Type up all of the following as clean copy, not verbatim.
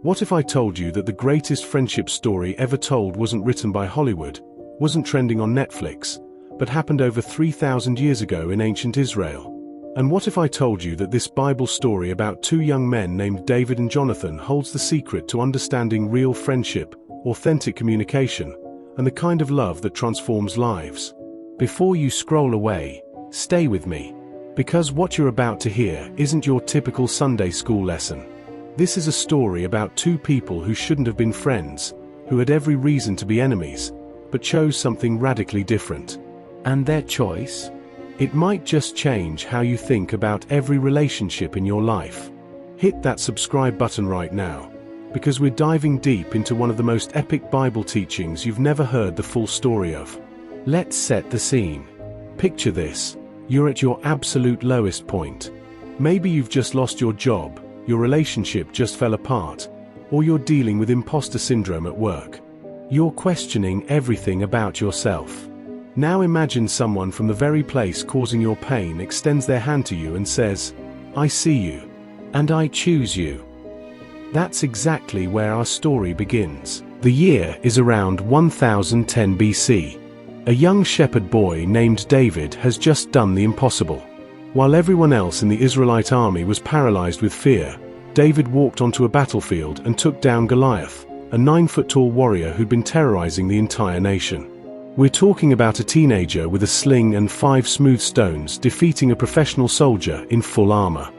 What if I told you that the greatest friendship story ever told wasn't written by Hollywood, wasn't trending on Netflix, but happened over 3,000 years ago in ancient Israel? And what if I told you that this Bible story about two young men named David and Jonathan holds the secret to understanding real friendship, authentic communication, and the kind of love that transforms lives? Before you scroll away, stay with me, because what you're about to hear isn't your typical Sunday school lesson. This is a story about two people who shouldn't have been friends, who had every reason to be enemies, but chose something radically different. And their choice? It might just change how you think about every relationship in your life. Hit that subscribe button right now, because we're diving deep into one of the most epic Bible teachings you've never heard the full story of. Let's set the scene. Picture this. You're at your absolute lowest point. Maybe you've just lost your job, your relationship just fell apart, or you're dealing with imposter syndrome at work. You're questioning everything about yourself. Now imagine someone from the very place causing your pain extends their hand to you and says, "I see you, and I choose you." That's exactly where our story begins. The year is around 1010 BC. A young shepherd boy named David has just done the impossible. While everyone else in the Israelite army was paralyzed with fear, David walked onto a battlefield and took down Goliath, a 9-foot-tall warrior who'd been terrorizing the entire nation. We're talking about a teenager with a sling and 5 smooth stones defeating a professional soldier in full armor.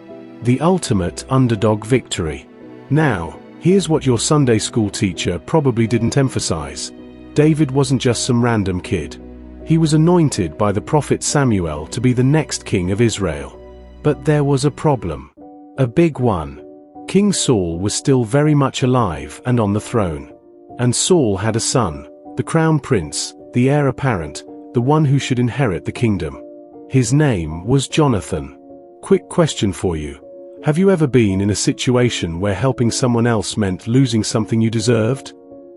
The ultimate underdog victory. Now, here's what your Sunday school teacher probably didn't emphasize. David wasn't just some random kid. He was anointed by the prophet Samuel to be the next king of Israel. But there was a problem. A big one. King Saul was still very much alive and on the throne. And Saul had a son, the crown prince, the heir apparent, the one who should inherit the kingdom. His name was Jonathan. Quick question for you. Have you ever been in a situation where helping someone else meant losing something you deserved?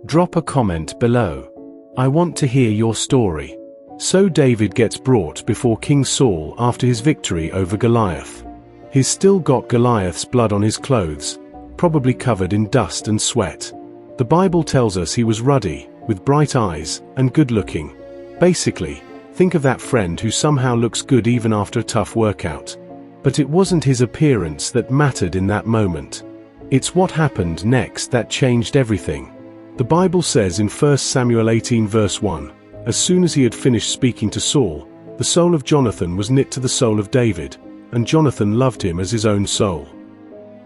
Drop a comment below. I want to hear your story. So David gets brought before King Saul after his victory over Goliath. He's still got Goliath's blood on his clothes, probably covered in dust and sweat. The Bible tells us he was ruddy, with bright eyes, and good-looking. Basically, think of that friend who somehow looks good even after a tough workout. But it wasn't his appearance that mattered in that moment. It's what happened next that changed everything. The Bible says in 1 Samuel 18 verse 1, as soon as he had finished speaking to Saul, the soul of Jonathan was knit to the soul of David, and Jonathan loved him as his own soul.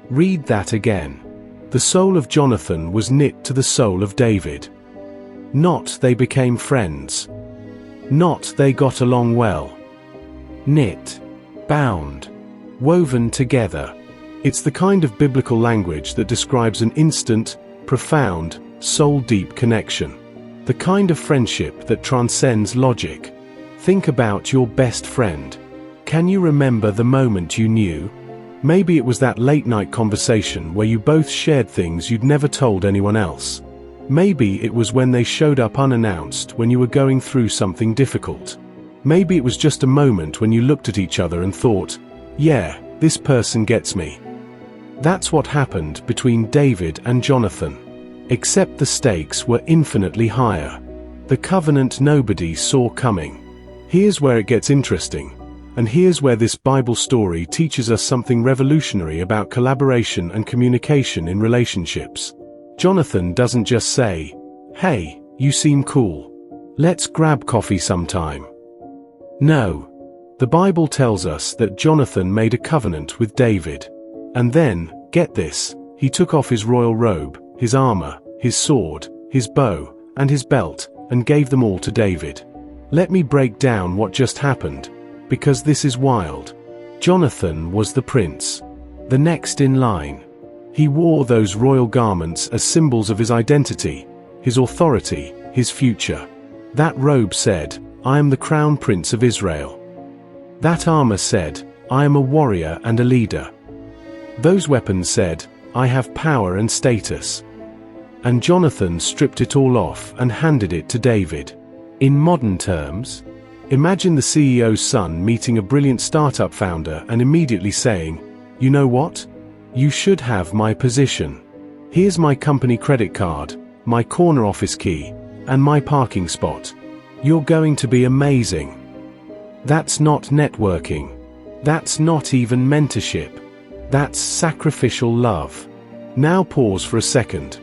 Read that again. The soul of Jonathan was knit to the soul of David. Not they became friends. Not they got along well. Knit. Bound. Woven together. It's the kind of biblical language that describes an instant, profound, soul-deep connection. The kind of friendship that transcends logic. Think about your best friend. Can you remember the moment you knew? Maybe it was that late-night conversation where you both shared things you'd never told anyone else. Maybe it was when they showed up unannounced when you were going through something difficult. Maybe it was just a moment when you looked at each other and thought, "Yeah, this person gets me." That's what happened between David and Jonathan. Except the stakes were infinitely higher. The covenant nobody saw coming. Here's where it gets interesting. And here's where this Bible story teaches us something revolutionary about collaboration and communication in relationships. Jonathan doesn't just say, "Hey, you seem cool. Let's grab coffee sometime." No. The Bible tells us that Jonathan made a covenant with David. And then, get this, he took off his royal robe, his armor, his sword, his bow, and his belt, and gave them all to David. Let me break down what just happened, because this is wild. Jonathan was the prince. The next in line. He wore those royal garments as symbols of his identity, his authority, his future. That robe said, "I am the crown prince of Israel." That armor said, "I am a warrior and a leader." Those weapons said, "I have power and status." And Jonathan stripped it all off and handed it to David. In modern terms, imagine the CEO's son meeting a brilliant startup founder and immediately saying, "You know what? You should have my position." Here's my company credit card, my corner office key, and my parking spot. You're going to be amazing. That's not networking. That's not even mentorship. That's sacrificial love. Now pause for a second.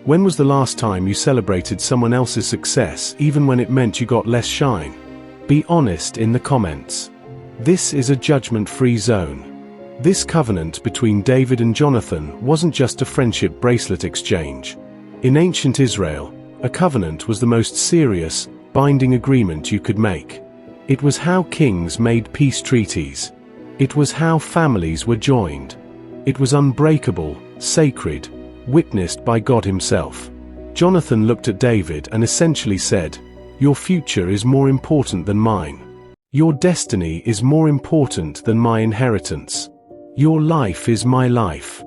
When was the last time you celebrated someone else's success even when it meant you got less shine? Be honest in the comments. This is a judgment-free zone. This covenant between David and Jonathan wasn't just a friendship bracelet exchange. In ancient Israel, a covenant was the most serious, binding agreement you could make. It was how kings made peace treaties. It was how families were joined. It was unbreakable, sacred, witnessed by God himself. Jonathan looked at David and essentially said, "Your future is more important than mine. Your destiny is more important than my inheritance. Your life is my life."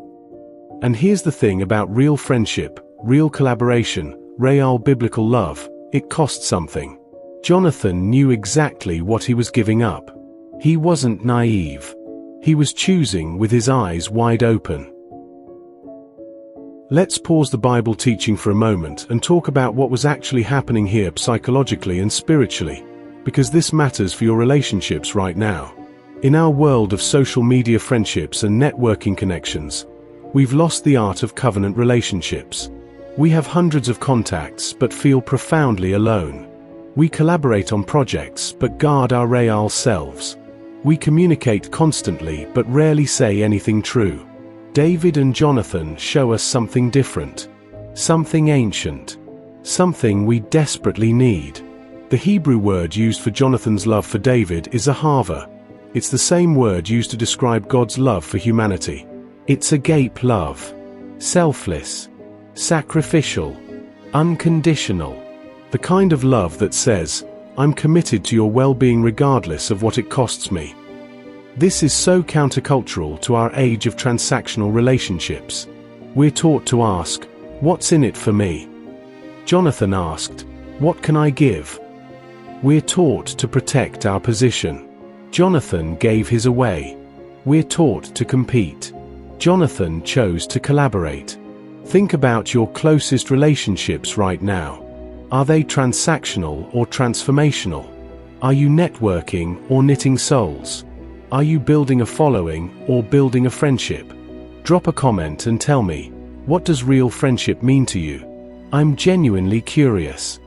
And here's the thing about real friendship, real collaboration, real biblical love: it costs something. Jonathan knew exactly what he was giving up. He wasn't naive. He was choosing with his eyes wide open. Let's pause the Bible teaching for a moment and talk about what was actually happening here psychologically and spiritually, because this matters for your relationships right now. In our world of social media friendships and networking connections, we've lost the art of covenant relationships. We have hundreds of contacts but feel profoundly alone. We collaborate on projects but guard our real selves. We communicate constantly but rarely say anything true. David and Jonathan show us something different. Something ancient. Something we desperately need. The Hebrew word used for Jonathan's love for David is ahava. It's the same word used to describe God's love for humanity. It's agape love. Selfless. Sacrificial. Unconditional. The kind of love that says, "I'm committed to your well-being regardless of what it costs me." This is so countercultural to our age of transactional relationships. We're taught to ask, "What's in it for me?" Jonathan asked, "What can I give?" We're taught to protect our position. Jonathan gave his away. We're taught to compete. Jonathan chose to collaborate. Think about your closest relationships right now. Are they transactional or transformational? Are you networking or knitting souls? Are you building a following or building a friendship? Drop a comment and tell me, what does real friendship mean to you? I'm genuinely curious.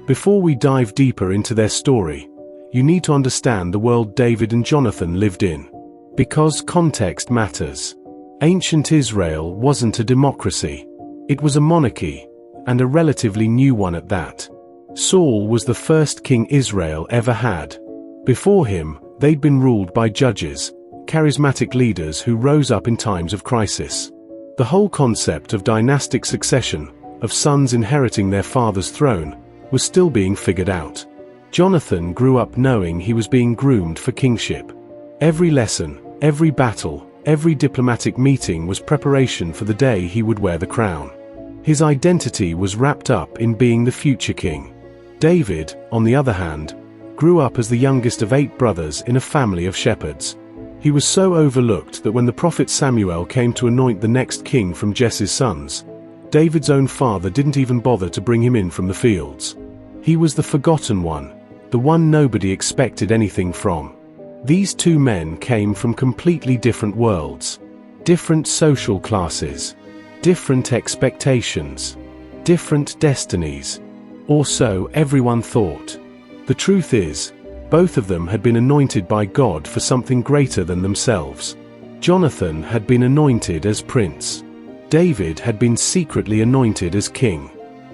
Before we dive deeper into their story, you need to understand the world David and Jonathan lived in. Because context matters. Ancient Israel wasn't a democracy. It was a monarchy, and a relatively new one at that. Saul was the first king Israel ever had. Before him, they'd been ruled by judges, charismatic leaders who rose up in times of crisis. The whole concept of dynastic succession, of sons inheriting their father's throne, was still being figured out. Jonathan grew up knowing he was being groomed for kingship. Every lesson, every battle, every diplomatic meeting was preparation for the day he would wear the crown. His identity was wrapped up in being the future king. David, on the other hand, grew up as the youngest of 8 brothers in a family of shepherds. He was so overlooked that when the prophet Samuel came to anoint the next king from Jesse's sons, David's own father didn't even bother to bring him in from the fields. He was the forgotten one, the one nobody expected anything from. These two men came from completely different worlds, different social classes, different expectations, different destinies. Or so everyone thought. The truth is, both of them had been anointed by God for something greater than themselves. Jonathan had been anointed as prince. David had been secretly anointed as king.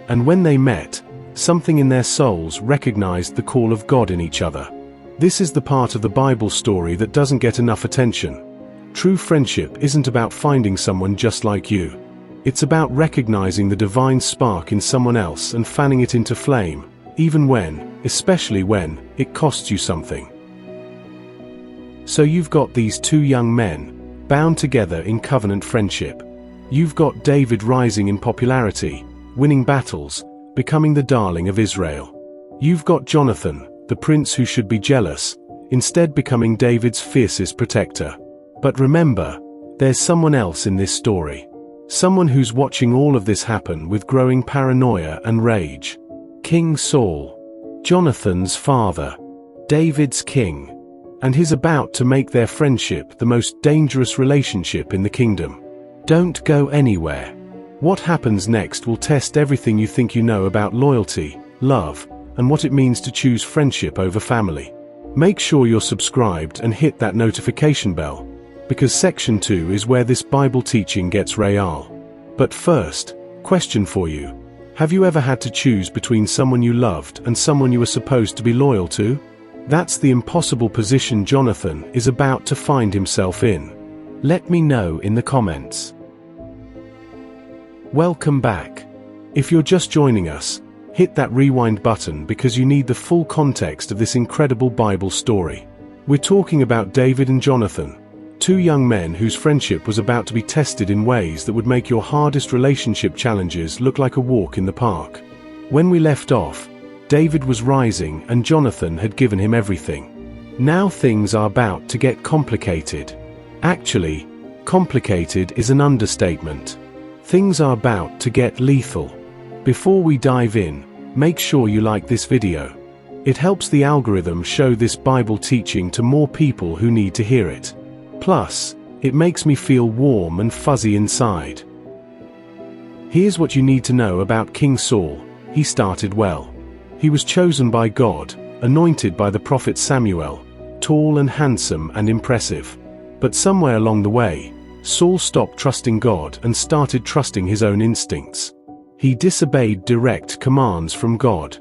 And when they met, something in their souls recognized the call of God in each other. This is the part of the Bible story that doesn't get enough attention. True friendship isn't about finding someone just like you. It's about recognizing the divine spark in someone else and fanning it into flame, even when, especially when, it costs you something. So you've got these two young men, bound together in covenant friendship. You've got David rising in popularity, winning battles, becoming the darling of Israel. You've got Jonathan, the prince who should be jealous, instead becoming David's fiercest protector. But remember, there's someone else in this story. Someone who's watching all of this happen with growing paranoia and rage. King Saul, Jonathan's father, David's king, and he's about to make their friendship the most dangerous relationship in the kingdom. Don't go anywhere. What happens next will test everything you think you know about loyalty, love, and what it means to choose friendship over family. Make sure you're subscribed and hit that notification bell, because section 2 is where this Bible teaching gets real. But first, question for you. Have you ever had to choose between someone you loved and someone you were supposed to be loyal to? That's the impossible position Jonathan is about to find himself in. Let me know in the comments. Welcome back. If you're just joining us, hit that rewind button because you need the full context of this incredible Bible story. We're talking about David and Jonathan, two young men whose friendship was about to be tested in ways that would make your hardest relationship challenges look like a walk in the park. When we left off, David was rising and Jonathan had given him everything. Now things are about to get complicated. Actually, complicated is an understatement. Things are about to get lethal. Before we dive in, make sure you like this video. It helps the algorithm show this Bible teaching to more people who need to hear it. Plus, it makes me feel warm and fuzzy inside. Here's what you need to know about King Saul. He started well. He was chosen by God, anointed by the prophet Samuel, tall and handsome and impressive. But somewhere along the way, Saul stopped trusting God and started trusting his own instincts. He disobeyed direct commands from God.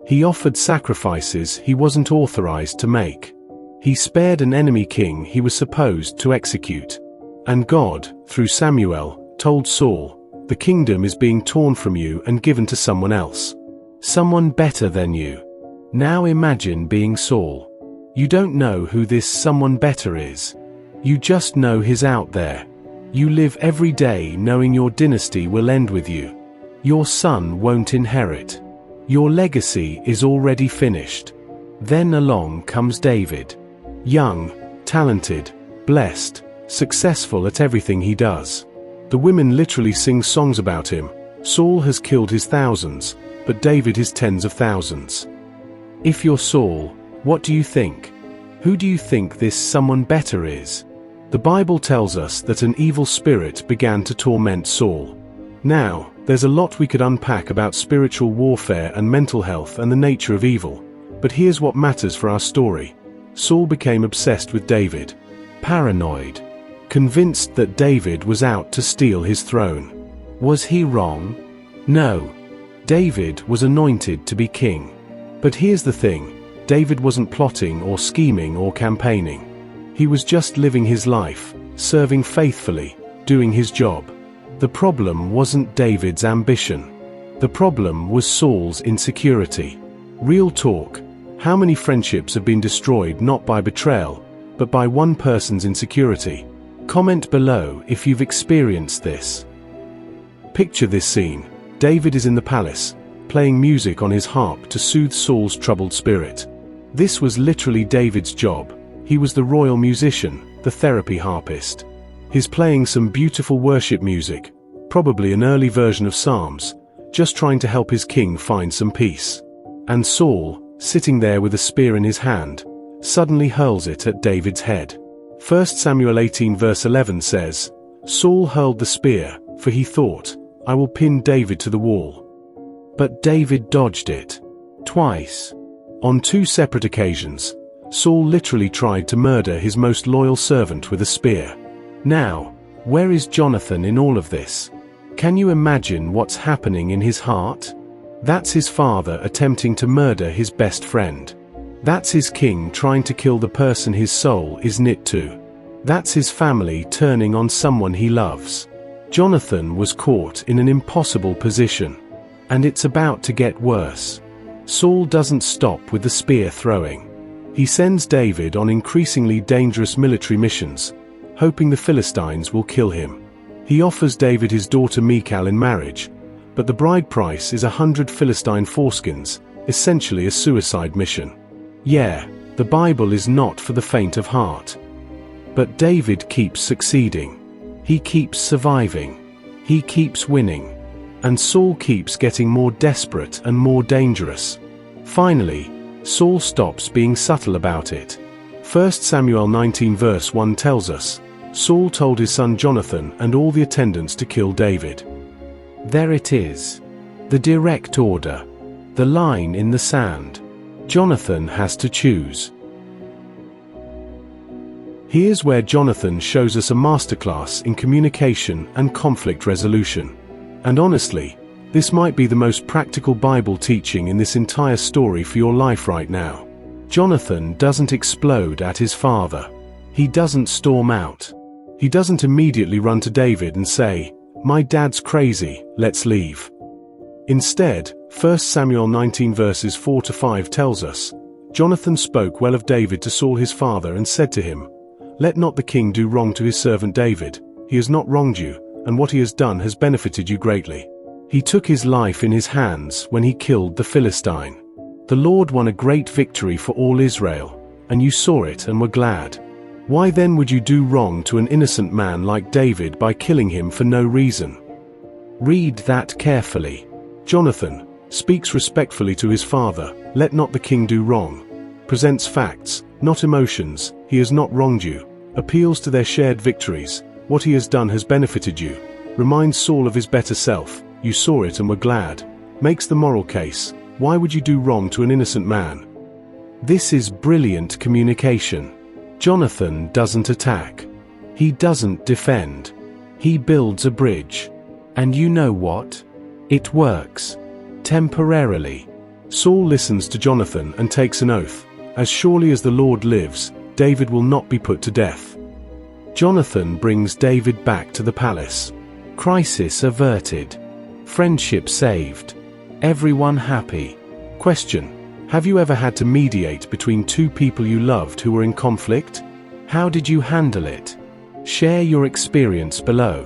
He offered sacrifices he wasn't authorized to make. He spared an enemy king he was supposed to execute. And God, through Samuel, told Saul, "The kingdom is being torn from you and given to someone else. Someone better than you." Now imagine being Saul. You don't know who this someone better is. You just know he's out there. You live every day knowing your dynasty will end with you. Your son won't inherit. Your legacy is already finished. Then along comes David. Young, talented, blessed, successful at everything he does. The women literally sing songs about him. Saul has killed his thousands, but David his tens of thousands. If you're Saul, what do you think? Who do you think this someone better is? The Bible tells us that an evil spirit began to torment Saul. Now, there's a lot we could unpack about spiritual warfare and mental health and the nature of evil, but here's what matters for our story. Saul became obsessed with David. Paranoid. Convinced that David was out to steal his throne. Was he wrong? No. David was anointed to be king. But here's the thing, David wasn't plotting or scheming or campaigning. He was just living his life, serving faithfully, doing his job. The problem wasn't David's ambition. The problem was Saul's insecurity. Real talk. How many friendships have been destroyed not by betrayal, but by one person's insecurity? Comment below if you've experienced this. Picture this scene. David is in the palace, playing music on his harp to soothe Saul's troubled spirit. This was literally David's job. He was the royal musician, the therapy harpist. He's playing some beautiful worship music, probably an early version of Psalms, just trying to help his king find some peace. And Saul, sitting there with a spear in his hand, suddenly hurls it at David's head. 1 Samuel 18 verse 11 says, "Saul hurled the spear, for he thought, I will pin David to the wall." But David dodged it. Twice. On two separate occasions, Saul literally tried to murder his most loyal servant with a spear. Now, where is Jonathan in all of this? Can you imagine what's happening in his heart? That's his father attempting to murder his best friend. That's his king trying to kill the person his soul is knit to. That's his family turning on someone he loves. Jonathan was caught in an impossible position. And it's about to get worse. Saul doesn't stop with the spear throwing. He sends David on increasingly dangerous military missions, hoping the Philistines will kill him. He offers David his daughter Michal in marriage, but the bride price is 100 Philistine foreskins, essentially a suicide mission. Yeah, the Bible is not for the faint of heart. But David keeps succeeding. He keeps surviving. He keeps winning. And Saul keeps getting more desperate and more dangerous. Finally, Saul stops being subtle about it. 1 Samuel 19 verse 1 tells us, Saul told his son Jonathan and all the attendants to kill David. There it is. The direct order. The line in the sand. Jonathan has to choose. Here's where Jonathan shows us a masterclass in communication and conflict resolution. And honestly, this might be the most practical Bible teaching in this entire story for your life right now. Jonathan doesn't explode at his father. He doesn't storm out. He doesn't immediately run to David and say, "My dad's crazy, let's leave." Instead, 1 Samuel 19 verses 4 to 5 tells us, Jonathan spoke well of David to Saul his father and said to him, "Let not the king do wrong to his servant David. He has not wronged you, and what he has done has benefited you greatly. He took his life in his hands when he killed the Philistine. The Lord won a great victory for all Israel, and you saw it and were glad. Why then would you do wrong to an innocent man like David by killing him for no reason?" Read that carefully. Jonathan speaks respectfully to his father, "Let not the king do wrong." Presents facts, not emotions. He has not wronged you. Appeals to their shared victories. What he has done has benefited you. Reminds Saul of his better self. You saw it and were glad. Makes the moral case. Why would you do wrong to an innocent man? This is brilliant communication. Jonathan doesn't attack. He doesn't defend. He builds a bridge. And you know what? It works. Temporarily. Saul listens to Jonathan and takes an oath. As surely as the Lord lives, David will not be put to death. Jonathan brings David back to the palace. Crisis averted. Friendship saved. Everyone happy. Question: have you ever had to mediate between two people you loved who were in conflict? How did you handle it? Share your experience below.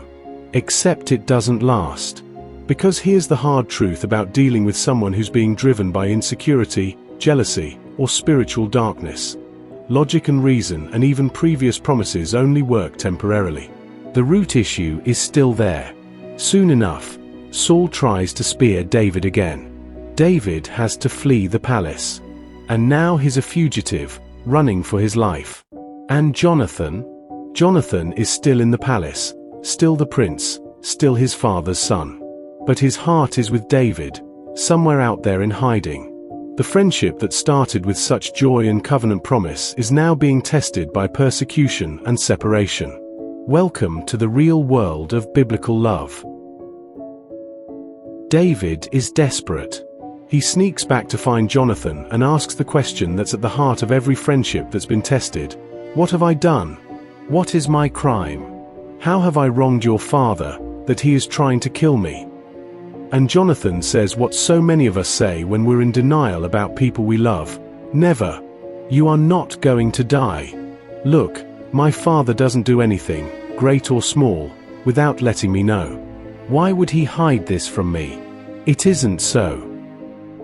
Except it doesn't last. Because here's the hard truth about dealing with someone who's being driven by insecurity, jealousy, or spiritual darkness. Logic and reason and even previous promises only work temporarily. The root issue is still there. Soon enough, Saul tries to spear David again. David has to flee the palace. And now he's a fugitive, running for his life. And Jonathan? Jonathan is still in the palace, still the prince, still his father's son. But his heart is with David, somewhere out there in hiding. The friendship that started with such joy and covenant promise is now being tested by persecution and separation. Welcome to the real world of biblical love. David is desperate. He sneaks back to find Jonathan and asks the question that's at the heart of every friendship that's been tested. What have I done? What is my crime? How have I wronged your father, that he is trying to kill me? And Jonathan says what so many of us say when we're in denial about people we love. Never. You are not going to die. Look, my father doesn't do anything, great or small, without letting me know. Why would he hide this from me? It isn't so.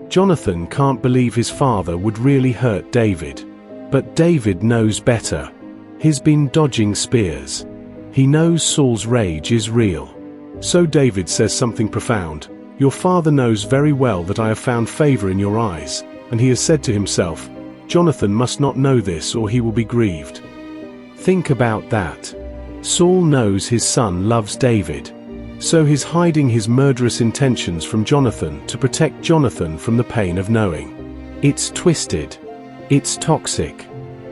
Jonathan can't believe his father would really hurt David. But David knows better. He's been dodging spears. He knows Saul's rage is real. So David says something profound. Your father knows very well that I have found favor in your eyes, and he has said to himself, Jonathan must not know this or he will be grieved. Think about that. Saul knows his son loves David. So he's hiding his murderous intentions from Jonathan to protect Jonathan from the pain of knowing. It's twisted. It's toxic.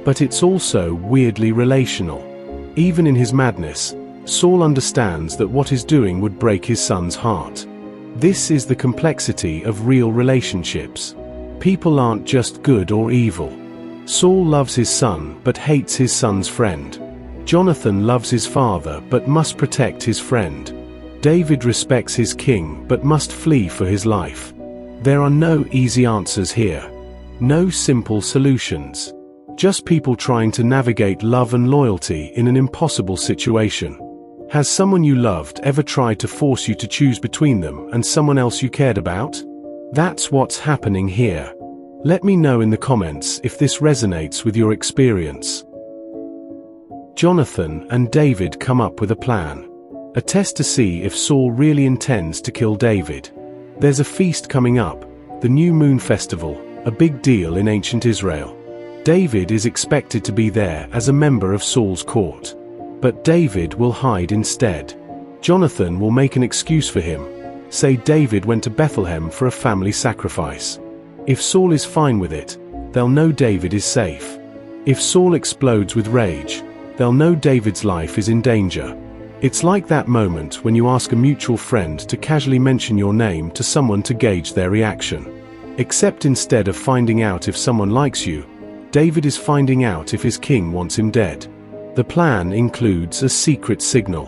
But it's also weirdly relational. Even in his madness, Saul understands that what he's doing would break his son's heart. This is the complexity of real relationships. People aren't just good or evil. Saul loves his son but hates his son's friend. Jonathan loves his father but must protect his friend. David respects his king but must flee for his life. There are no easy answers here. No simple solutions. Just people trying to navigate love and loyalty in an impossible situation. Has someone you loved ever tried to force you to choose between them and someone else you cared about? That's what's happening here. Let me know in the comments if this resonates with your experience. Jonathan and David come up with a plan. A test to see if Saul really intends to kill David. There's a feast coming up, the New Moon Festival, a big deal in ancient Israel. David is expected to be there as a member of Saul's court. But David will hide instead. Jonathan will make an excuse for him, say David went to Bethlehem for a family sacrifice. If Saul is fine with it, they'll know David is safe. If Saul explodes with rage, they'll know David's life is in danger. It's like that moment when you ask a mutual friend to casually mention your name to someone to gauge their reaction. Except instead of finding out if someone likes you, David is finding out if his king wants him dead. The plan includes a secret signal,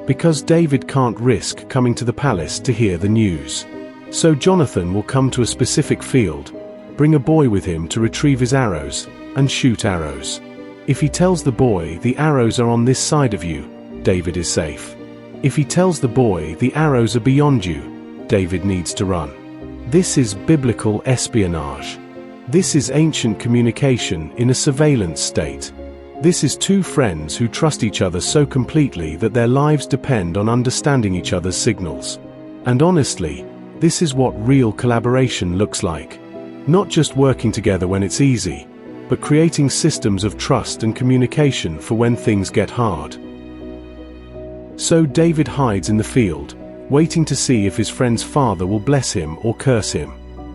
because David can't risk coming to the palace to hear the news. So Jonathan will come to a specific field, bring a boy with him to retrieve his arrows, and shoot arrows. If he tells the boy the arrows are on this side of you, David is safe. If he tells the boy the arrows are beyond you, David needs to run. This is biblical espionage. This is ancient communication in a surveillance state. This is two friends who trust each other so completely that their lives depend on understanding each other's signals. And honestly, this is what real collaboration looks like. Not just working together when it's easy, but creating systems of trust and communication for when things get hard. So David hides in the field, waiting to see if his friend's father will bless him or curse him.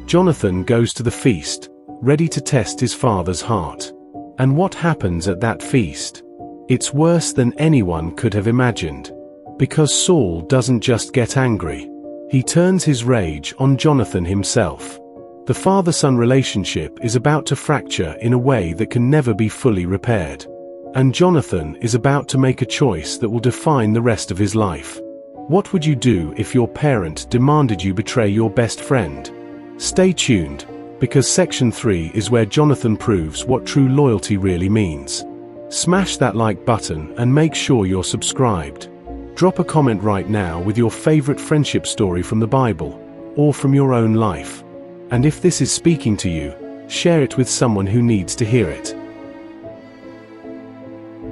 Jonathan goes to the feast, ready to test his father's heart. And what happens at that feast? It's worse than anyone could have imagined. Because Saul doesn't just get angry. He turns his rage on Jonathan himself. The father-son relationship is about to fracture in a way that can never be fully repaired. And Jonathan is about to make a choice that will define the rest of his life. What would you do if your parent demanded you betray your best friend? Stay tuned, because Section 3 is where Jonathan proves what true loyalty really means. Smash that like button and make sure you're subscribed. Drop a comment right now with your favorite friendship story from the Bible, or from your own life. And if this is speaking to you, share it with someone who needs to hear it.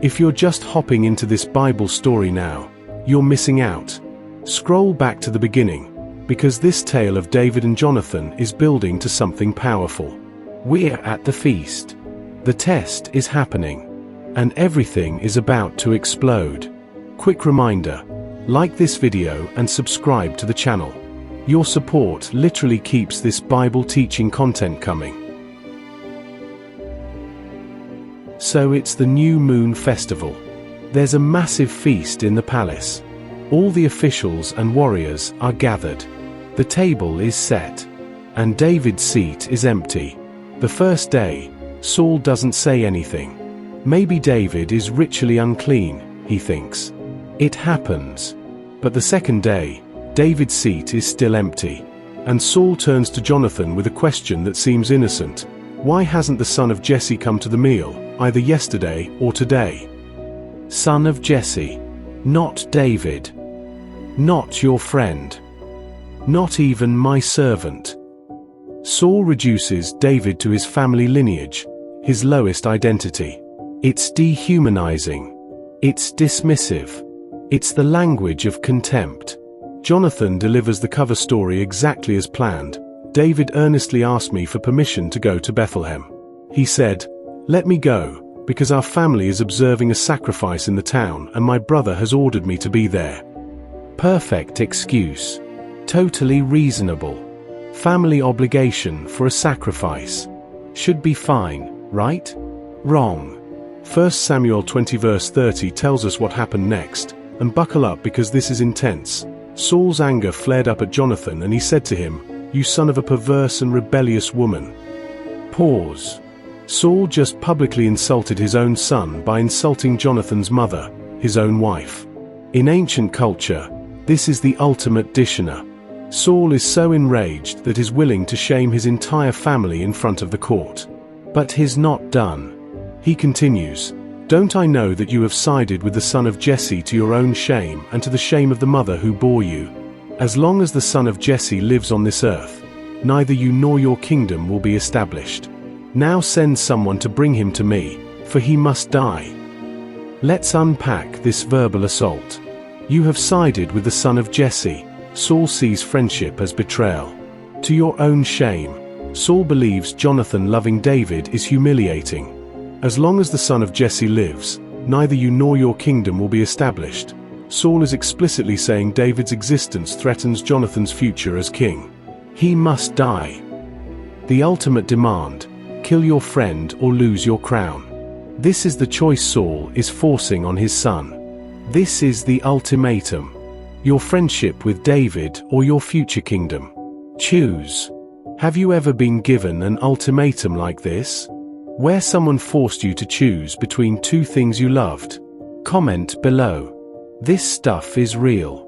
If you're just hopping into this Bible story now, you're missing out. Scroll back to the beginning, because this tale of David and Jonathan is building to something powerful. We're at the feast. The test is happening. And everything is about to explode. Quick reminder, like this video and subscribe to the channel. Your support literally keeps this Bible teaching content coming. So it's the New Moon Festival. There's a massive feast in the palace. All the officials and warriors are gathered. The table is set, and David's seat is empty. The first day, Saul doesn't say anything. Maybe David is ritually unclean, he thinks. It happens. But the second day, David's seat is still empty. And Saul turns to Jonathan with a question that seems innocent. Why hasn't the son of Jesse come to the meal, either yesterday or today? Son of Jesse. Not David. Not your friend. Not even my servant. Saul reduces David to his family lineage, his lowest identity. It's dehumanizing. It's dismissive. It's the language of contempt. Jonathan delivers the cover story exactly as planned. David earnestly asked me for permission to go to Bethlehem. He said, "Let me go, because our family is observing a sacrifice in the town and my brother has ordered me to be there." Perfect excuse. Totally reasonable. Family obligation for a sacrifice. Should be fine, right? Wrong. 1 Samuel 20 verse 30 tells us what happened next, and buckle up because this is intense. Saul's anger flared up at Jonathan and he said to him, "You son of a perverse and rebellious woman." Pause. Saul just publicly insulted his own son by insulting Jonathan's mother, his own wife. In ancient culture, this is the ultimate dishonor. Saul is so enraged that he's willing to shame his entire family in front of the court. But he's not done. He continues, "Don't I know that you have sided with the son of Jesse to your own shame and to the shame of the mother who bore you? As long as the son of Jesse lives on this earth, neither you nor your kingdom will be established. Now send someone to bring him to me, for he must die." Let's unpack this verbal assault. You have sided with the son of Jesse. Saul sees friendship as betrayal. To your own shame. Saul believes Jonathan loving David is humiliating. As long as the son of Jesse lives, neither you nor your kingdom will be established. Saul is explicitly saying David's existence threatens Jonathan's future as king. He must die. The ultimate demand: kill your friend or lose your crown. This is the choice Saul is forcing on his son. This is the ultimatum. Your friendship with David or your future kingdom. Choose. Have you ever been given an ultimatum like this? Where someone forced you to choose between two things you loved? Comment below. This stuff is real.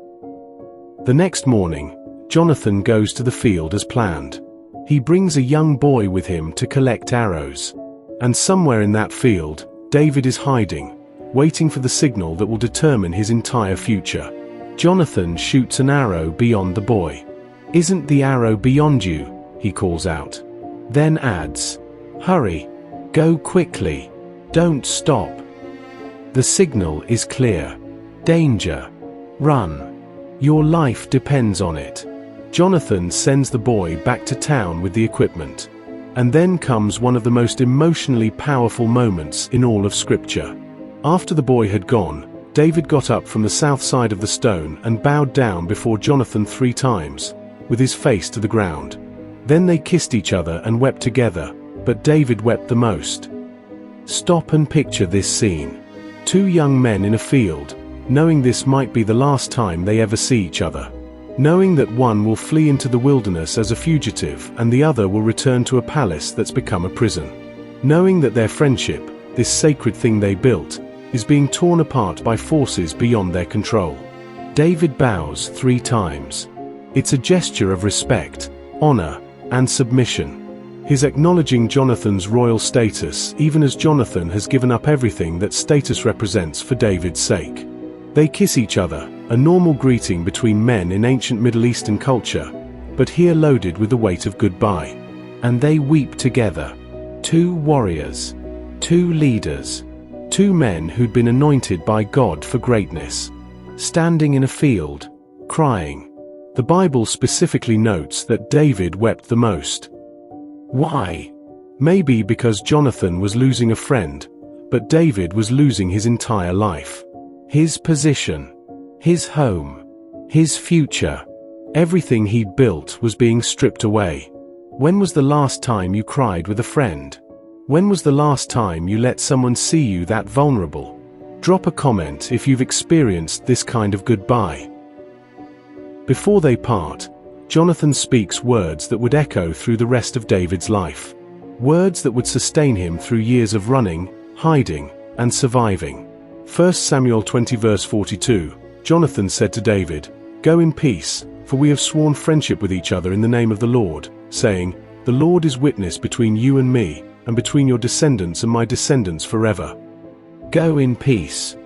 The next morning, Jonathan goes to the field as planned. He brings a young boy with him to collect arrows. And somewhere in that field, David is hiding, waiting for the signal that will determine his entire future. Jonathan shoots an arrow beyond the boy. "Isn't the arrow beyond you?" he calls out. Then adds, "Hurry. Go quickly. Don't stop." The signal is clear. Danger. Run. Your life depends on it. Jonathan sends the boy back to town with the equipment. And then comes one of the most emotionally powerful moments in all of Scripture. After the boy had gone, David got up from the south side of the stone and bowed down before Jonathan 3 times, with his face to the ground. Then they kissed each other and wept together, but David wept the most. Stop and picture this scene. 2 young men in a field, knowing this might be the last time they ever see each other. Knowing that one will flee into the wilderness as a fugitive and the other will return to a palace that's become a prison. Knowing that their friendship, this sacred thing they built, is being torn apart by forces beyond their control. David bows 3 times. It's a gesture of respect, honor, and submission. He's acknowledging Jonathan's royal status even as Jonathan has given up everything that status represents for David's sake. They kiss each other, a normal greeting between men in ancient Middle Eastern culture, but here loaded with the weight of goodbye. And they weep together. 2 warriors. 2 leaders. 2 men who'd been anointed by God for greatness. Standing in a field, crying. The Bible specifically notes that David wept the most. Why? Maybe because Jonathan was losing a friend, but David was losing his entire life. His position, his home, his future, everything he'd built was being stripped away. When was the last time you cried with a friend? When was the last time you let someone see you that vulnerable? Drop a comment if you've experienced this kind of goodbye. Before they part, Jonathan speaks words that would echo through the rest of David's life. Words that would sustain him through years of running, hiding, and surviving. 1 Samuel 20 verse 42, Jonathan said to David, "Go in peace, for we have sworn friendship with each other in the name of the Lord, saying, 'The Lord is witness between you and me, and between your descendants and my descendants forever.'" Go in peace.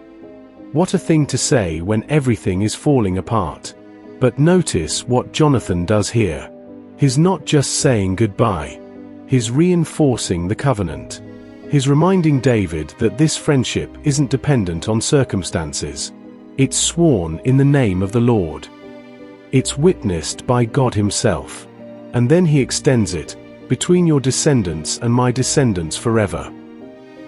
What a thing to say when everything is falling apart. But notice what Jonathan does here. He's not just saying goodbye. He's reinforcing the covenant. He's reminding David that this friendship isn't dependent on circumstances. It's sworn in the name of the Lord. It's witnessed by God Himself. And then he extends it, "between your descendants and my descendants forever."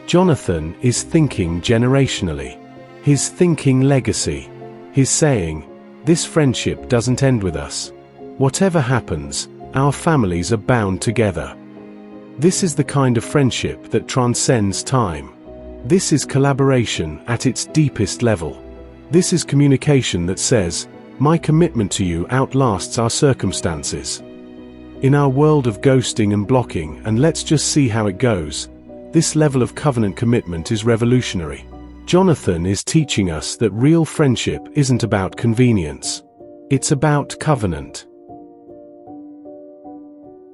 Jonathan is thinking generationally. He's thinking legacy. He's saying, this friendship doesn't end with us. Whatever happens, our families are bound together. This is the kind of friendship that transcends time. This is collaboration at its deepest level. This is communication that says, my commitment to you outlasts our circumstances. In our world of ghosting and blocking and let's just see how it goes, this level of covenant commitment is revolutionary. Jonathan is teaching us that real friendship isn't about convenience. It's about covenant.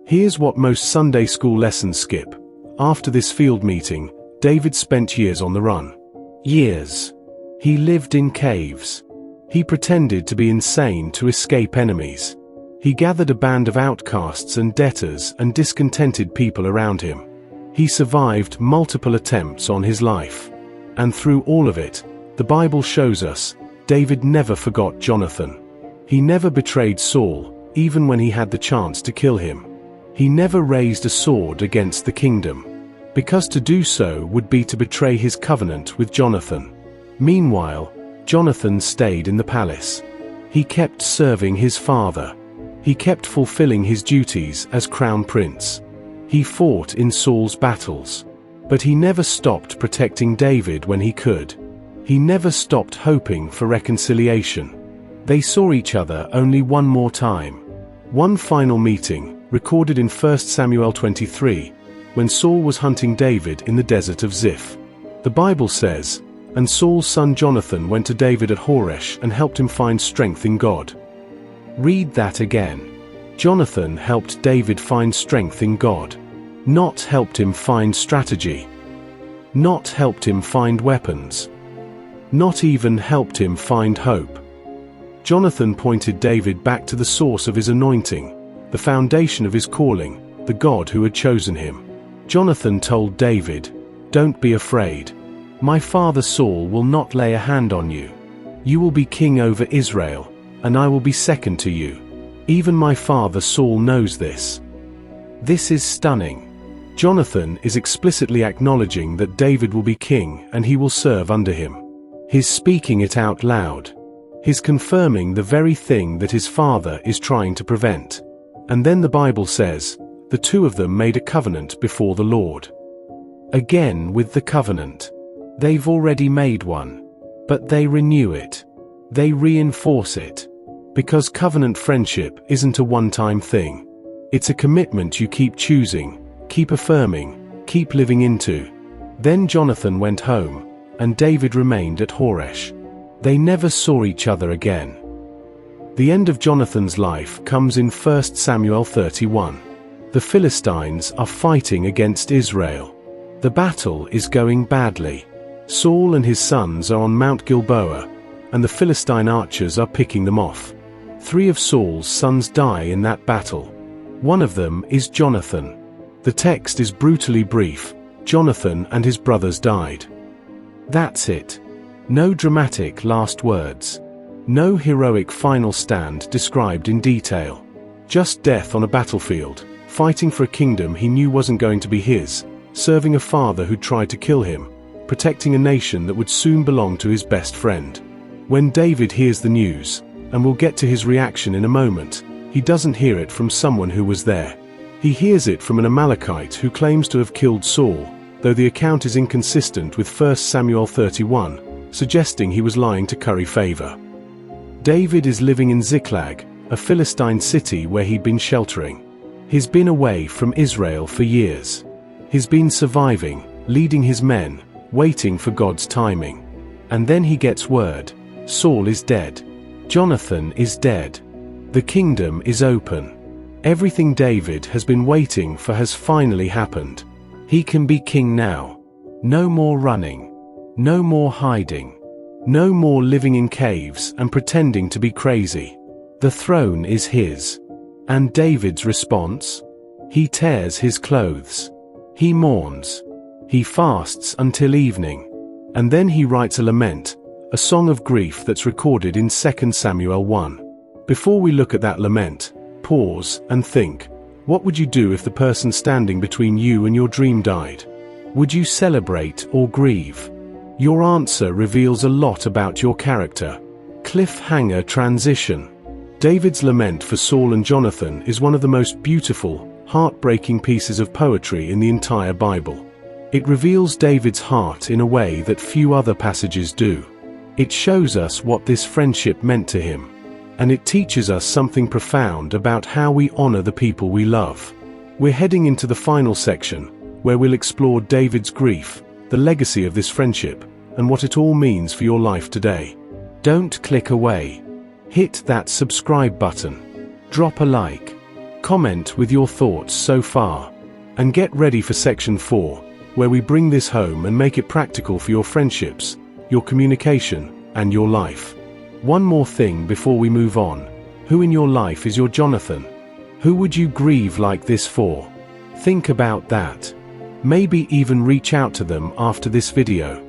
Here's what most Sunday school lessons skip. After this field meeting, David spent years on the run. Years. He lived in caves. He pretended to be insane to escape enemies. He gathered a band of outcasts and debtors and discontented people around him. He survived multiple attempts on his life. And through all of it, the Bible shows us, David never forgot Jonathan. He never betrayed Saul, even when he had the chance to kill him. He never raised a sword against the kingdom, because to do so would be to betray his covenant with Jonathan. Meanwhile, Jonathan stayed in the palace. He kept serving his father. He kept fulfilling his duties as crown prince. He fought in Saul's battles. But he never stopped protecting David when he could. He never stopped hoping for reconciliation. They saw each other only one more time. One final meeting, recorded in 1 Samuel 23, when Saul was hunting David in the desert of Ziph. The Bible says, "And Saul's son Jonathan went to David at Horesh and helped him find strength in God." Read that again. Jonathan helped David find strength in God. Not helped him find strategy. Not helped him find weapons. Not even helped him find hope. Jonathan pointed David back to the source of his anointing, the foundation of his calling, the God who had chosen him. Jonathan told David, "Don't be afraid. My father Saul will not lay a hand on you. You will be king over Israel, and I will be second to you. Even my father Saul knows this." This is stunning. Jonathan is explicitly acknowledging that David will be king and he will serve under him. He's speaking it out loud. He's confirming the very thing that his father is trying to prevent. And then the Bible says, the two of them made a covenant before the Lord. Again with the covenant. They've already made one. But they renew it. They reinforce it. Because covenant friendship isn't a one-time thing. It's a commitment you keep choosing, keep affirming, keep living into. Then Jonathan went home, and David remained at Horesh. They never saw each other again. The end of Jonathan's life comes in 1 Samuel 31. The Philistines are fighting against Israel. The battle is going badly. Saul and his sons are on Mount Gilboa, and the Philistine archers are picking them off. 3 of Saul's sons die in that battle. One of them is Jonathan. The text is brutally brief. Jonathan and his brothers died. That's it. No dramatic last words. No heroic final stand described in detail. Just death on a battlefield, fighting for a kingdom he knew wasn't going to be his, serving a father who tried to kill him, protecting a nation that would soon belong to his best friend. When David hears the news, and we'll get to his reaction in a moment, he doesn't hear it from someone who was there. He hears it from an Amalekite who claims to have killed Saul, though the account is inconsistent with 1 Samuel 31, suggesting he was lying to curry favor. David is living in Ziklag, a Philistine city where he'd been sheltering. He's been away from Israel for years. He's been surviving, leading his men, waiting for God's timing. And then he gets word. Saul is dead. Jonathan is dead. The kingdom is open. Everything David has been waiting for has finally happened. He can be king now. No more running. No more hiding. No more living in caves and pretending to be crazy. The throne is his. And David's response? He tears his clothes. He mourns. He fasts until evening. And then he writes a lament, a song of grief that's recorded in 2 Samuel 1. Before we look at that lament, pause and think. What would you do if the person standing between you and your dream died? Would you celebrate or grieve? Your answer reveals a lot about your character. Cliffhanger transition. David's lament for Saul and Jonathan is one of the most beautiful, heartbreaking pieces of poetry in the entire Bible. It reveals David's heart in a way that few other passages do. It shows us what this friendship meant to him. And it teaches us something profound about how we honor the people we love. We're heading into the final section, where we'll explore David's grief, the legacy of this friendship, and what it all means for your life today. Don't click away. Hit that subscribe button. Drop a like. Comment with your thoughts so far. And get ready for section 4, where we bring this home and make it practical for your friendships, your communication, and your life. One more thing before we move on. Who in your life is your Jonathan? Who would you grieve like this for? Think about that. Maybe even reach out to them after this video.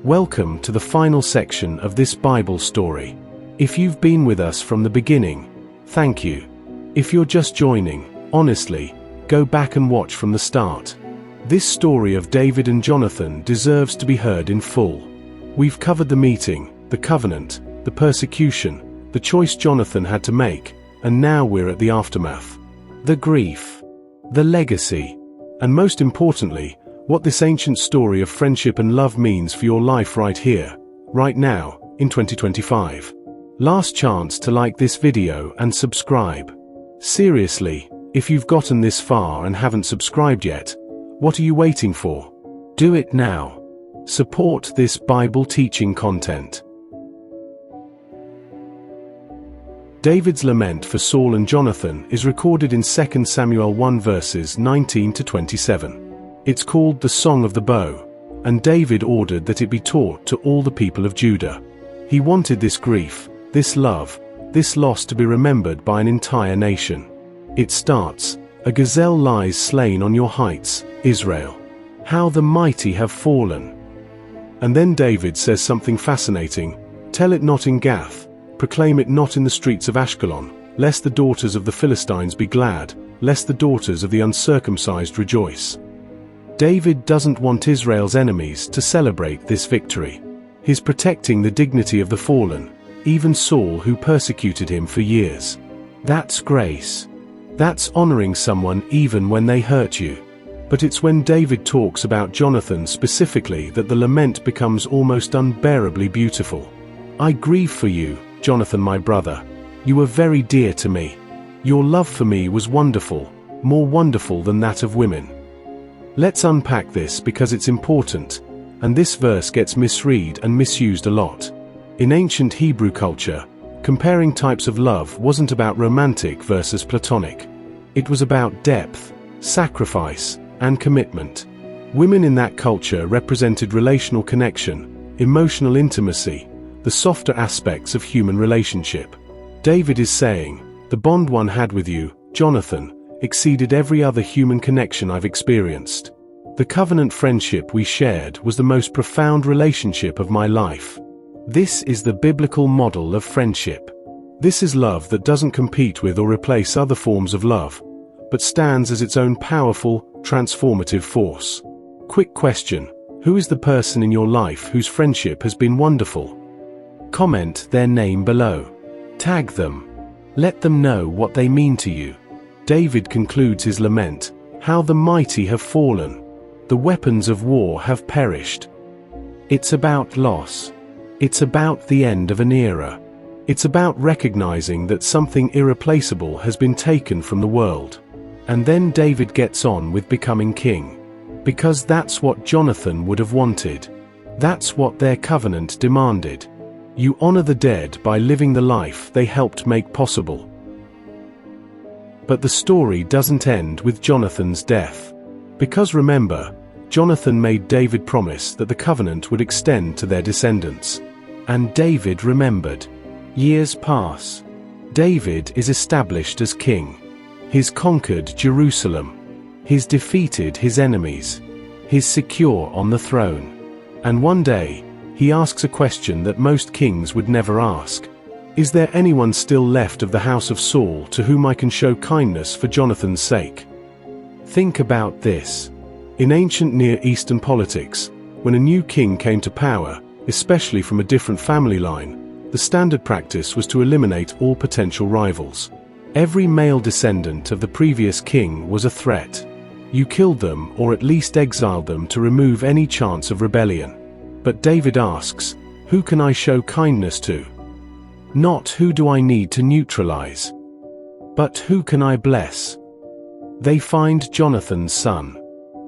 Welcome to the final section of this Bible story. If you've been with us from the beginning, thank you. If you're just joining, honestly, go back and watch from the start. This story of David and Jonathan deserves to be heard in full. We've covered the meeting, the covenant, the persecution, the choice Jonathan had to make, and now we're at the aftermath. The grief, the legacy, and most importantly, what this ancient story of friendship and love means for your life right here, right now, in 2025. Last chance to like this video and subscribe. Seriously, if you've gotten this far and haven't subscribed yet, what are you waiting for? Do it now. Support this Bible teaching content. David's lament for Saul and Jonathan is recorded in 2 Samuel 1 verses 19 to 27. It's called the Song of the Bow, and David ordered that it be taught to all the people of Judah. He wanted this grief, this love, this loss to be remembered by an entire nation. It starts, "A gazelle lies slain on your heights, Israel. How the mighty have fallen." And then David says something fascinating, "Tell it not in Gath, proclaim it not in the streets of Ashkelon, lest the daughters of the Philistines be glad, lest the daughters of the uncircumcised rejoice." David doesn't want Israel's enemies to celebrate this victory. He's protecting the dignity of the fallen, even Saul who persecuted him for years. That's grace. That's honoring someone even when they hurt you. But it's when David talks about Jonathan specifically that the lament becomes almost unbearably beautiful. "I grieve for you, Jonathan my brother. You were very dear to me. Your love for me was wonderful, more wonderful than that of women." Let's unpack this because it's important, and this verse gets misread and misused a lot. In ancient Hebrew culture, comparing types of love wasn't about romantic versus platonic. It was about depth, sacrifice, and commitment. Women in that culture represented relational connection, emotional intimacy, the softer aspects of human relationship. David is saying, "The bond one had with you, Jonathan, exceeded every other human connection I've experienced. The covenant friendship we shared was the most profound relationship of my life." This is the biblical model of friendship. This is love that doesn't compete with or replace other forms of love, but stands as its own powerful, transformative force. Quick question: who is the person in your life whose friendship has been wonderful? Comment their name below. Tag them. Let them know what they mean to you. David concludes his lament, "How the mighty have fallen. The weapons of war have perished." It's about loss. It's about the end of an era. It's about recognizing that something irreplaceable has been taken from the world. And then David gets on with becoming king. Because that's what Jonathan would have wanted. That's what their covenant demanded. You honor the dead by living the life they helped make possible. But the story doesn't end with Jonathan's death. Because remember, Jonathan made David promise that the covenant would extend to their descendants. And David remembered. Years pass. David is established as king. He's conquered Jerusalem. He's defeated his enemies. He's secure on the throne. And one day, he asks a question that most kings would never ask. Is there anyone still left of the house of Saul to whom I can show kindness for Jonathan's sake? Think about this. In ancient Near Eastern politics, when a new king came to power, especially from a different family line, the standard practice was to eliminate all potential rivals. Every male descendant of the previous king was a threat. You killed them or at least exiled them to remove any chance of rebellion. But David asks, who can I show kindness to? Not who do I need to neutralize, but who can I bless? They find Jonathan's son.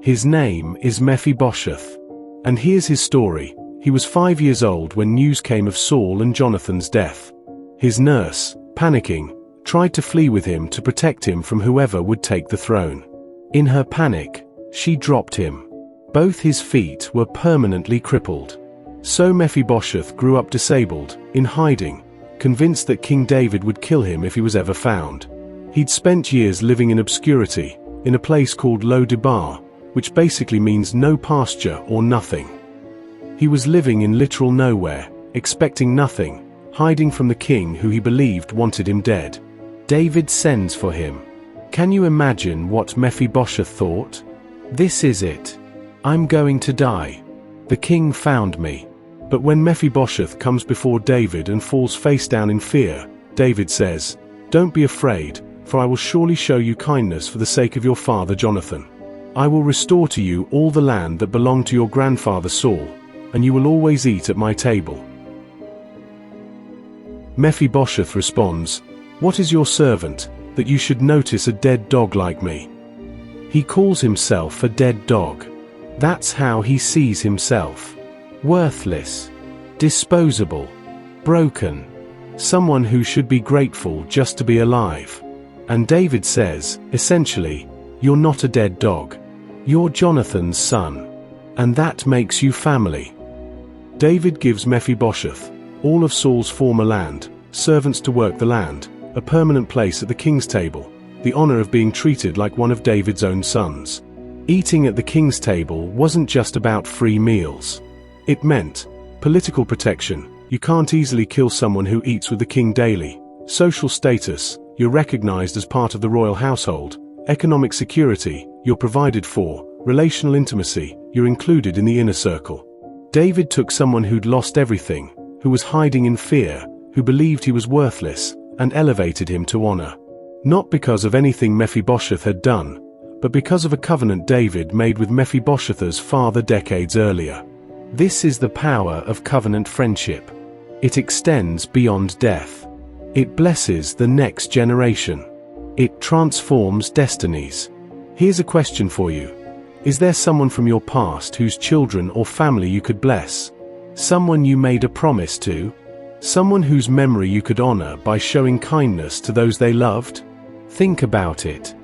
His name is Mephibosheth. And here's his story. He was 5 years old when news came of Saul and Jonathan's death. His nurse, panicking, tried to flee with him to protect him from whoever would take the throne. In her panic, she dropped him. Both his feet were permanently crippled. So Mephibosheth grew up disabled, in hiding, convinced that King David would kill him if he was ever found. He'd spent years living in obscurity, in a place called Lo Debar, which basically means no pasture or nothing. He was living in literal nowhere, expecting nothing, hiding from the king who he believed wanted him dead. David sends for him. Can you imagine what Mephibosheth thought? This is it. I'm going to die. The king found me. But when Mephibosheth comes before David and falls face down in fear, David says, "Don't be afraid, for I will surely show you kindness for the sake of your father Jonathan. I will restore to you all the land that belonged to your grandfather Saul, and you will always eat at my table." Mephibosheth responds, "What is your servant, that you should notice a dead dog like me?" He calls himself a dead dog. That's how he sees himself. Worthless, disposable, broken, someone who should be grateful just to be alive. And David says, essentially, you're not a dead dog. You're Jonathan's son. And that makes you family. David gives Mephibosheth all of Saul's former land, servants to work the land, a permanent place at the king's table, the honor of being treated like one of David's own sons. Eating at the king's table wasn't just about free meals. It meant political protection. You can't easily kill someone who eats with the king daily. Social status. You're recognized as part of the royal household. Economic security. You're provided for. Relational intimacy. You're included in the inner circle. David took someone who'd lost everything, who was hiding in fear, who believed he was worthless, and elevated him to honor. Not because of anything Mephibosheth had done, but because of a covenant David made with Mephibosheth's father decades earlier. This is the power of covenant friendship. It extends beyond death. It blesses the next generation. It transforms destinies. Here's a question for you. Is there someone from your past whose children or family you could bless? Someone you made a promise to? Someone whose memory you could honor by showing kindness to those they loved? Think about it.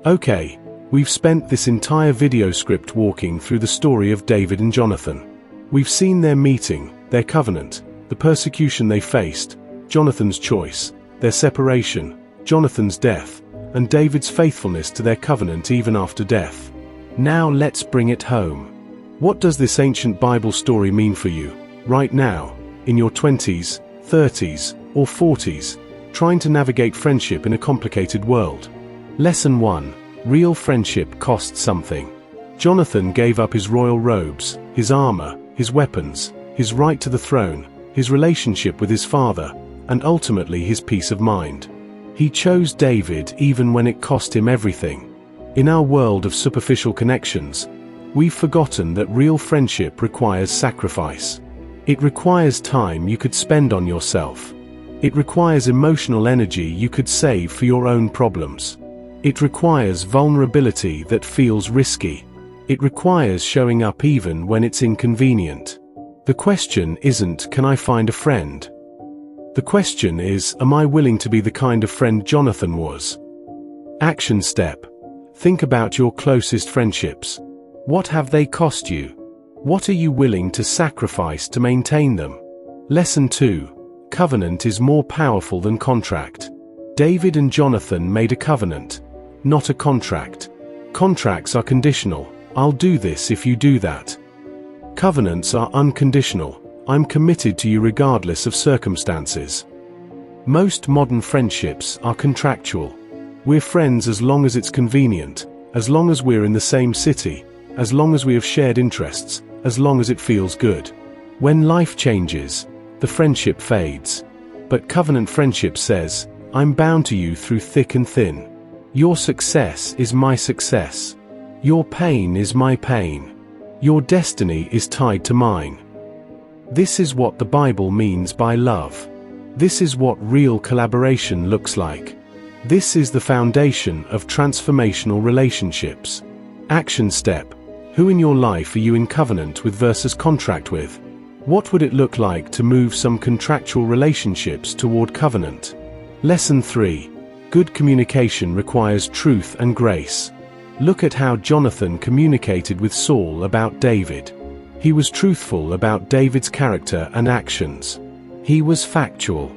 Okay, we've spent this entire video script walking through the story of David and Jonathan. We've seen their meeting, their covenant, the persecution they faced, Jonathan's choice, their separation, Jonathan's death, and David's faithfulness to their covenant even after death. Now let's bring it home. What does this ancient Bible story mean for you, right now, in your 20s, 30s, or 40s, trying to navigate friendship in a complicated world? Lesson 1. Real friendship costs something. Jonathan gave up his royal robes, his armor, his weapons, his right to the throne, his relationship with his father, and ultimately his peace of mind. He chose David even when it cost him everything. In our world of superficial connections, we've forgotten that real friendship requires sacrifice. It requires time you could spend on yourself. It requires emotional energy you could save for your own problems. It requires vulnerability that feels risky. It requires showing up even when it's inconvenient. The question isn't, can I find a friend? The question is, am I willing to be the kind of friend Jonathan was? Action step. Think about your closest friendships. What have they cost you? What are you willing to sacrifice to maintain them? Lesson 2. Covenant is more powerful than contract. David and Jonathan made a covenant, not a contract. Contracts are conditional. I'll do this if you do that. Covenants are unconditional. I'm committed to you regardless of circumstances. Most modern friendships are contractual. We're friends as long as it's convenient, as long as we're in the same city, as long as we have shared interests, as long as it feels good. When life changes, the friendship fades. But covenant friendship says, I'm bound to you through thick and thin. Your success is my success. Your pain is my pain. Your destiny is tied to mine. This is what the Bible means by love. This is what real collaboration looks like. This is the foundation of transformational relationships. Action step. Who in your life are you in covenant with versus contract with? What would it look like to move some contractual relationships toward covenant? Lesson 3. Good communication requires truth and grace. Look at how Jonathan communicated with Saul about David. He was truthful about David's character and actions. He was factual.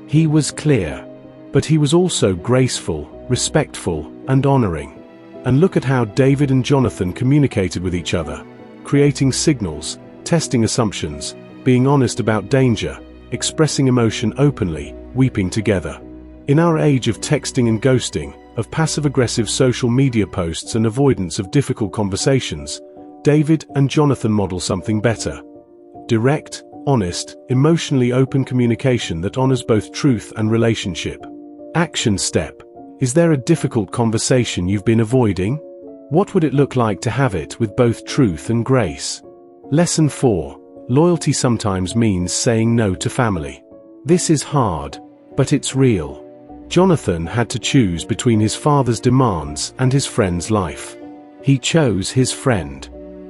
He was clear. But he was also graceful, respectful, and honoring. And look at how David and Jonathan communicated with each other, creating signals, testing assumptions, being honest about danger, expressing emotion openly, weeping together. In our age of texting and ghosting, of passive-aggressive social media posts and avoidance of difficult conversations, David and Jonathan model something better. Direct, honest, emotionally open communication that honors both truth and relationship. Action step. Is there a difficult conversation you've been avoiding? What would it look like to have it with both truth and grace? Lesson 4. Loyalty sometimes means saying no to family. This is hard, but it's real. Jonathan had to choose between his father's demands and his friend's life. He chose his friend.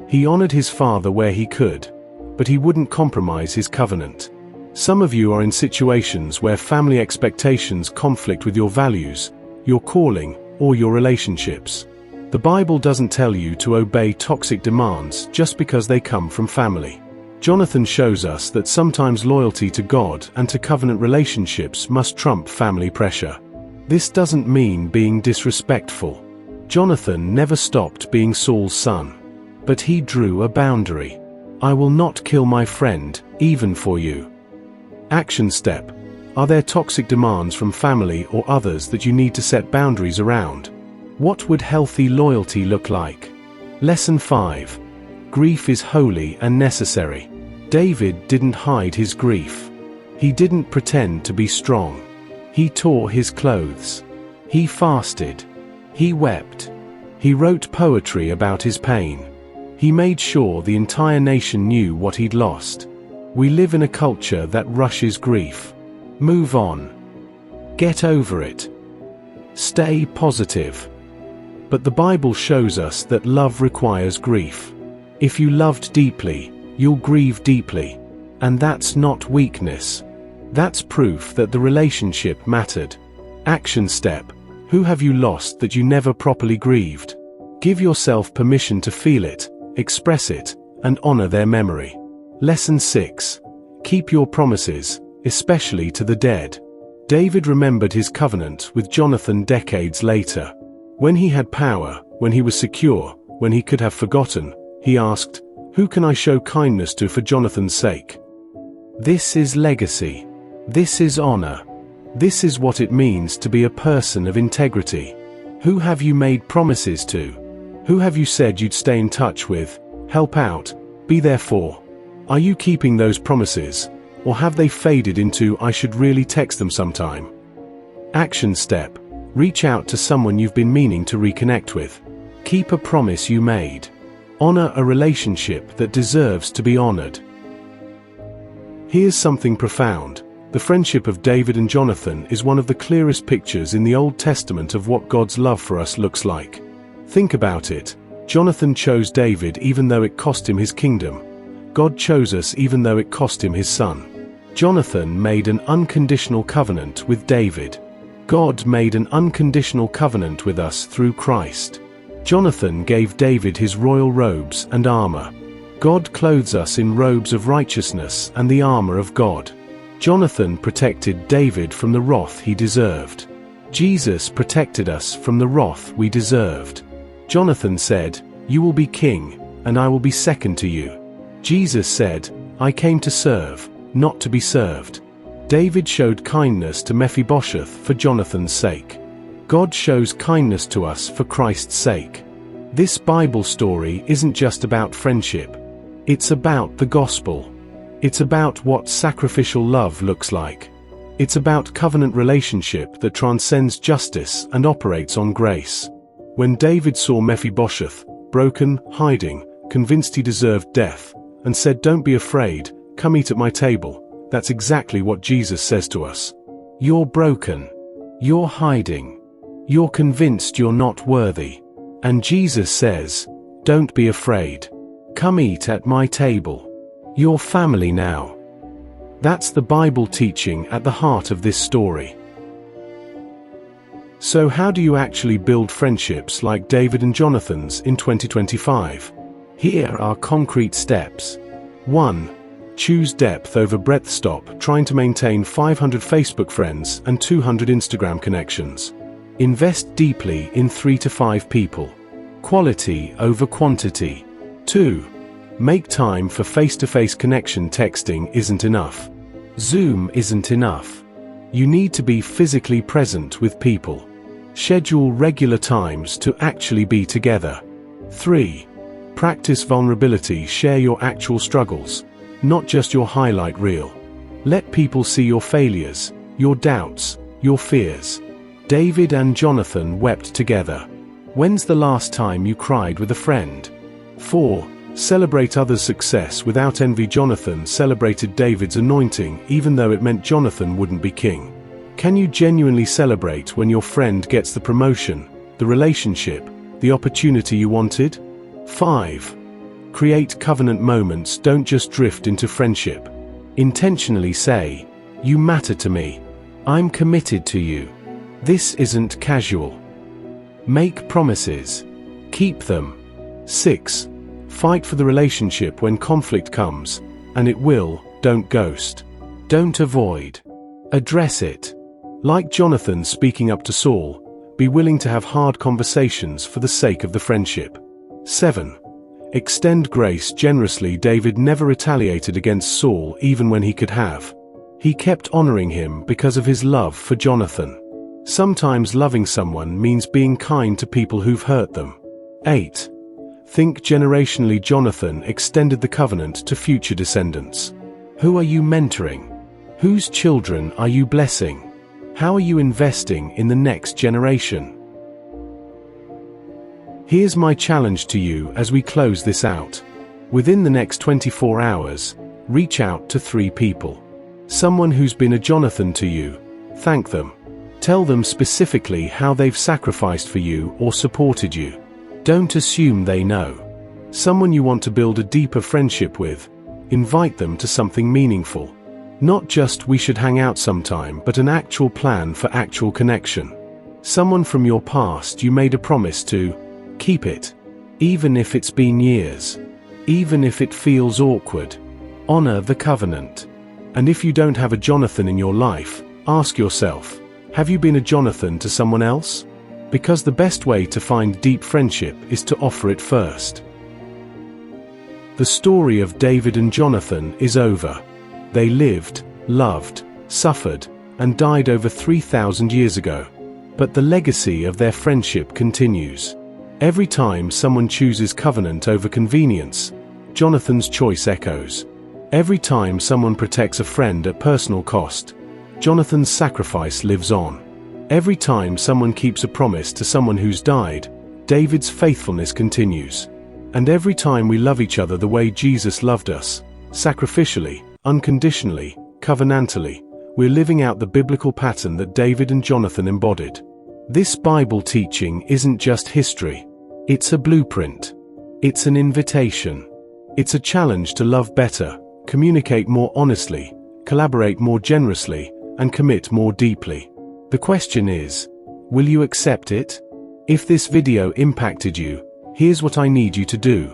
He honored his father where he could, but he wouldn't compromise his covenant. Some of you are in situations where family expectations conflict with your values, your calling, or your relationships. The Bible doesn't tell you to obey toxic demands just because they come from family. Jonathan shows us that sometimes loyalty to God and to covenant relationships must trump family pressure. This doesn't mean being disrespectful. Jonathan never stopped being Saul's son. But he drew a boundary. I will not kill my friend, even for you. Action step. Are there toxic demands from family or others that you need to set boundaries around? What would healthy loyalty look like? Lesson 5. Grief is holy and necessary. David didn't hide his grief. He didn't pretend to be strong. He tore his clothes. He fasted. He wept. He wrote poetry about his pain. He made sure the entire nation knew what he'd lost. We live in a culture that rushes grief. Move on. Get over it. Stay positive. But the Bible shows us that love requires grief. If you loved deeply, you'll grieve deeply. And that's not weakness. That's proof that the relationship mattered. Action step. Who have you lost that you never properly grieved? Give yourself permission to feel it, express it, and honor their memory. Lesson 6. Keep your promises, especially to the dead. David remembered his covenant with Jonathan decades later. When he had power, when he was secure, when he could have forgotten, he asked, "Who can I show kindness to for Jonathan's sake?" This is legacy. This is honor. This is what it means to be a person of integrity. Who have you made promises to? Who have you said you'd stay in touch with, help out, be there for? Are you keeping those promises, or have they faded into "I should really text them sometime"? Action step. Reach out to someone you've been meaning to reconnect with. Keep a promise you made. Honor a relationship that deserves to be honored. Here's something profound. The friendship of David and Jonathan is one of the clearest pictures in the Old Testament of what God's love for us looks like. Think about it. Jonathan chose David even though it cost him his kingdom. God chose us even though it cost him his son. Jonathan made an unconditional covenant with David. God made an unconditional covenant with us through Christ. Jonathan gave David his royal robes and armor. God clothes us in robes of righteousness and the armor of God. Jonathan protected David from the wrath he deserved. Jesus protected us from the wrath we deserved. Jonathan said, "You will be king, and I will be second to you." Jesus said, "I came to serve, not to be served." David showed kindness to Mephibosheth for Jonathan's sake. God shows kindness to us for Christ's sake. This Bible story isn't just about friendship. It's about the gospel. It's about what sacrificial love looks like. It's about covenant relationship that transcends justice and operates on grace. When David saw Mephibosheth, broken, hiding, convinced he deserved death, and said, "Don't be afraid, come eat at my table," that's exactly what Jesus says to us. You're broken. You're hiding. You're convinced you're not worthy. And Jesus says, "Don't be afraid. Come eat at my table. You're family now." That's the Bible teaching at the heart of this story. So how do you actually build friendships like David and Jonathan's in 2025? Here are concrete steps. 1. Choose depth over breadth. Stop trying to maintain 500 Facebook friends and 200 Instagram connections. Invest deeply in 3 to 5 people. Quality over quantity. 2. Make time for face-to-face connection. Texting isn't enough. Zoom isn't enough. You need to be physically present with people. Schedule regular times to actually be together. 3. Practice vulnerability. Share your actual struggles, not just your highlight reel. Let people see your failures, your doubts, your fears. David and Jonathan wept together. When's the last time you cried with a friend? 4. Celebrate others' success without envy. Jonathan celebrated David's anointing even though it meant Jonathan wouldn't be king. Can you genuinely celebrate when your friend gets the promotion, the relationship, the opportunity you wanted? 5. Create covenant moments. Don't just drift into friendship. Intentionally say, "You matter to me. I'm committed to you." This isn't casual. Make promises. Keep them. 6. Fight for the relationship when conflict comes, and it will. Don't ghost. Don't avoid. Address it. Like Jonathan speaking up to Saul, be willing to have hard conversations for the sake of the friendship. 7. Extend grace generously. David never retaliated against Saul even when he could have. He kept honoring him because of his love for Jonathan. Sometimes loving someone means being kind to people who've hurt them. 8. Think generationally. Jonathan extended the covenant to future descendants. Who are you mentoring? Whose children are you blessing? How are you investing in the next generation? Here's my challenge to you as we close this out. Within the next 24 hours, reach out to 3 people. Someone who's been a Jonathan to you. Thank them. Tell them specifically how they've sacrificed for you or supported you. Don't assume they know. Someone you want to build a deeper friendship with. Invite them to something meaningful. Not just "we should hang out sometime," but an actual plan for actual connection. Someone from your past you made a promise to. Keep it. Even if it's been years. Even if it feels awkward. Honor the covenant. And if you don't have a Jonathan in your life, ask yourself, have you been a Jonathan to someone else? Because the best way to find deep friendship is to offer it first. The story of David and Jonathan is over. They lived, loved, suffered, and died over 3,000 years ago. But the legacy of their friendship continues. Every time someone chooses covenant over convenience, Jonathan's choice echoes. Every time someone protects a friend at personal cost, Jonathan's sacrifice lives on. Every time someone keeps a promise to someone who's died, David's faithfulness continues. And every time we love each other the way Jesus loved us, sacrificially, unconditionally, covenantally, we're living out the biblical pattern that David and Jonathan embodied. This Bible teaching isn't just history. It's a blueprint. It's an invitation. It's a challenge to love better, communicate more honestly, collaborate more generously, and commit more deeply. The question is, will you accept it? If this video impacted you, here's what I need you to do.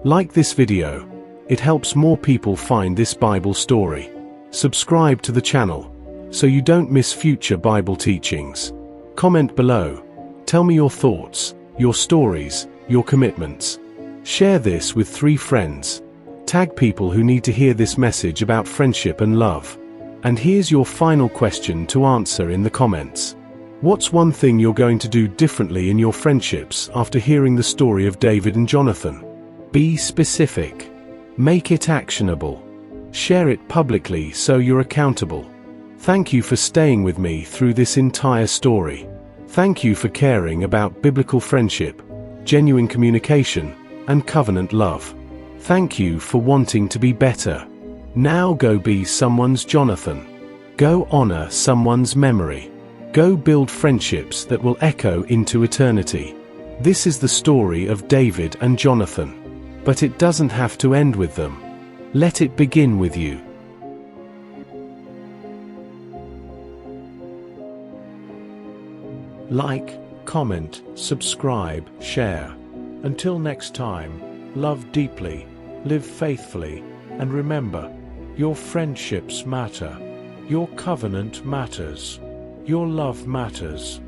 Like this video. It helps more people find this Bible story. Subscribe to the channel, so you don't miss future Bible teachings. Comment below. Tell me your thoughts, your stories, your commitments. Share this with 3 friends. Tag people who need to hear this message about friendship and love. And here's your final question to answer in the comments. What's one thing you're going to do differently in your friendships after hearing the story of David and Jonathan? Be specific. Make it actionable. Share it publicly so you're accountable. Thank you for staying with me through this entire story. Thank you for caring about biblical friendship, genuine communication, and covenant love. Thank you for wanting to be better. Now go be someone's Jonathan. Go honor someone's memory. Go build friendships that will echo into eternity. This is the story of David and Jonathan. But it doesn't have to end with them. Let it begin with you. Like, comment, subscribe, share. Until next time, love deeply, live faithfully, and remember, your friendships matter. Your covenant matters. Your love matters.